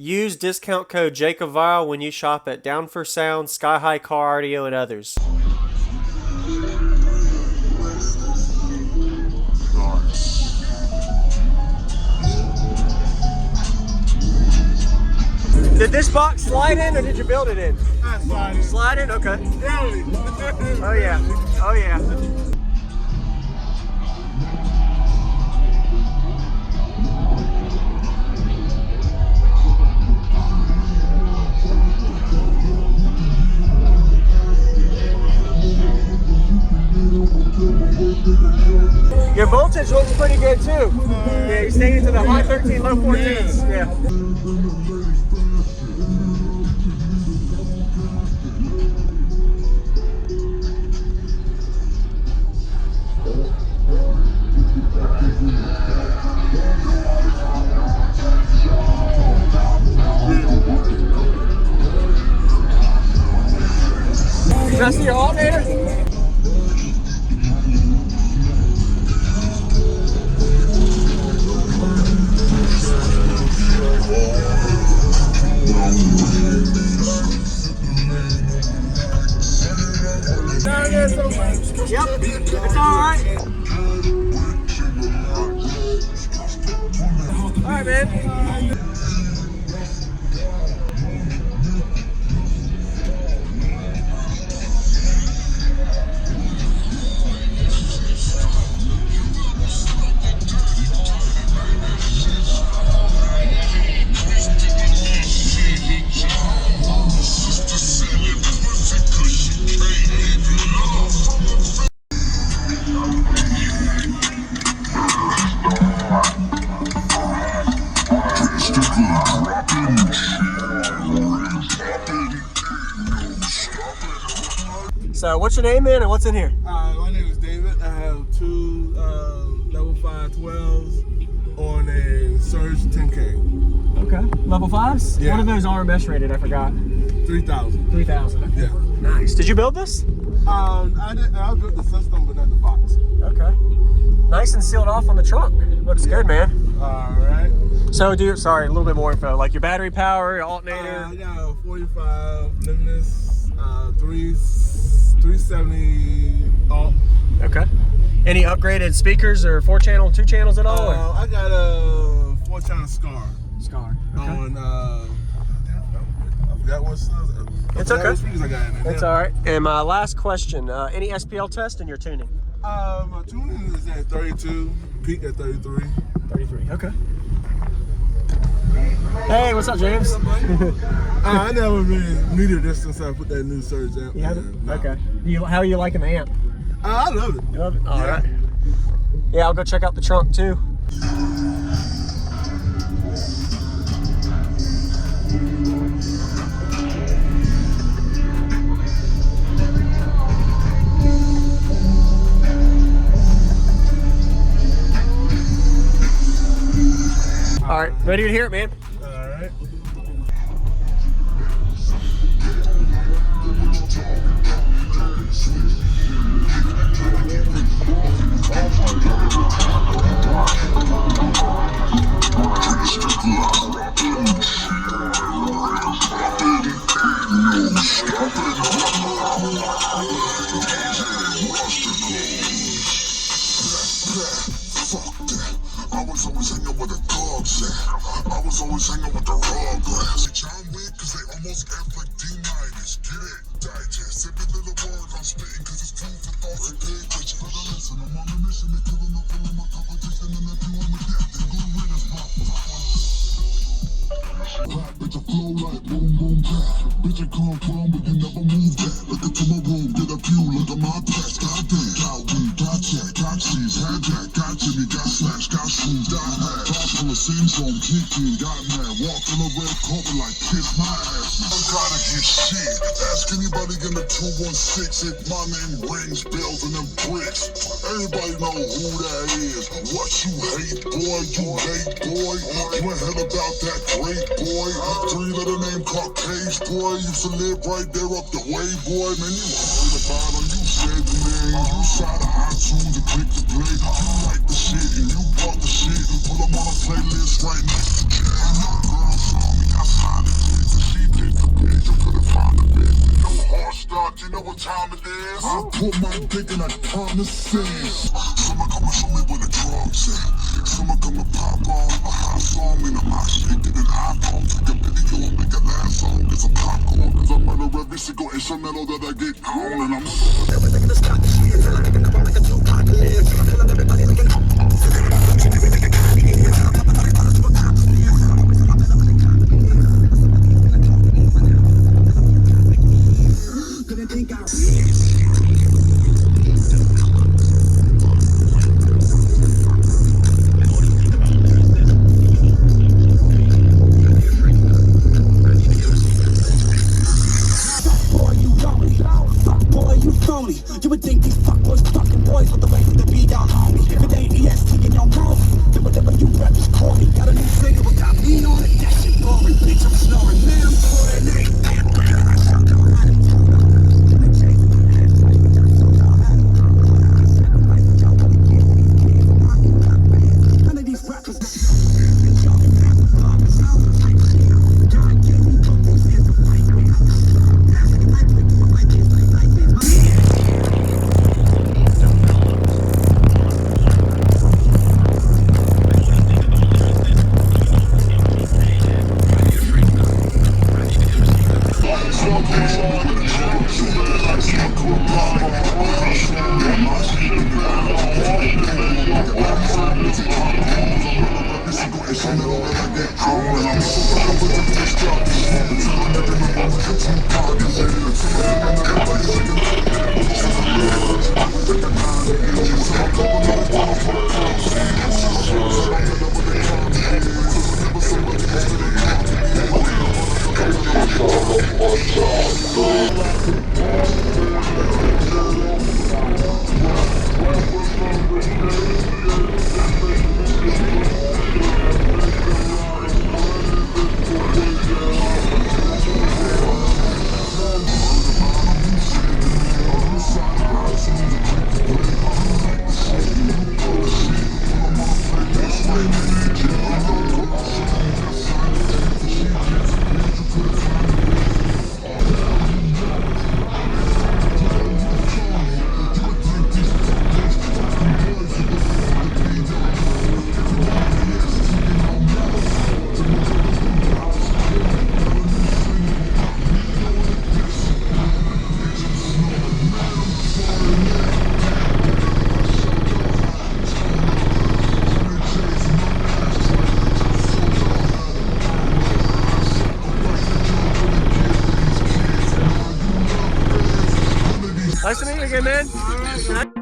Use discount code JacobViral when you shop at Down for Sound, SkyHigh Car Audio, and others. Did this box slide in or did you build it in? I slide. Slide in? Okay. Really? Oh yeah. Oh yeah. Your voltage looks pretty good too. Yeah, you're staying into the high 13, low 14s. Yeah. Can I see your alternator? Yep, it's alright. Alright, man. So what's your name, man, and what's in here? My name is David. I have two level 5 12s on a Surge 10K. Okay. Level 5s? Yeah. What are those RMS rated? I forgot. 3,000. 3,000. Okay. Yeah. Nice. Did you build this? I built the system, but not the box. Okay. Nice and sealed off on the trunk. Looks good, man. All right. So, sorry, a little bit more info. Like your battery power, your alternator. I got a 45 luminous, 370 alt. Okay. Any upgraded speakers or 4-channel, 2 channels at all? I got a 4-channel Scar. Scar. Okay. On I forgot what It's okay. Speakers I got in there. It's all right. And my last question: any SPL test in your tuning? My tuning is at 32, peak at 33. 33. Okay. Hey, what's up, James? I never been meter this since I put that new Surge amp. You haven't? No. Okay. How are you liking the amp? I love it. You love it? All right. Yeah, I'll go check out the trunk too. All right, ready to hear it, man. All right. I was always hanging with the dogs at. I was always hanging with the raw glass. John Wick, cause they almost act like D-minus. Get it? Digest every little word I'm spitting, cause it's food for thoughts and pages. Better listen, I'm on a mission to kill enough of my competition, and if you want me dead, then go win this motherfucker. Bitch, I flow like boom, boom, clap. Bitch, I come from, we can never move that. Look into my room, get a view, look at my past. Goddamn, got weed, got check, got cheese, had jack, got Jimmy, got slash, got shoes, got hat. Thoughts full of syndrome, kicking, got mad. Walked on the red carpet like kiss my ass. I'm gotta get shit. Ask anybody in the 216 if my name rings bells and them bricks. Everybody know who that is. What you hate, boy, you hate, boy. You ain't heard about that great boy. 3-letter name called Cage, boy. Used to live right there up the way, boy. Man, you heard about him, you said the name. You shot the iTunes and clicked the play. You like the shit and you bought the shit and put them on a playlist right next to Jay. Your girl saw me, I know what time it is. I put my dick in a promises. Someone come and show me where the drugs at. Someone come and pop on a hot song in a mosh pit, get an iPhone, take a video and make a last song. It's a popcorn, cause I murder every single instrumental that I get on, and I'm never thinking to stop this shit. Feel like picking up on like a two-apocalypse. Feel like everybody looking up. You would think these fuckboys fucking boys with the way to be down homie. If it ain't EST in your mouth, then whatever you rap is corny. Got a new single, got me on it, that shit boring. Bitch, I'm snoring, man, I'm pouring it. None of these rappers. Nice to meet you again, man.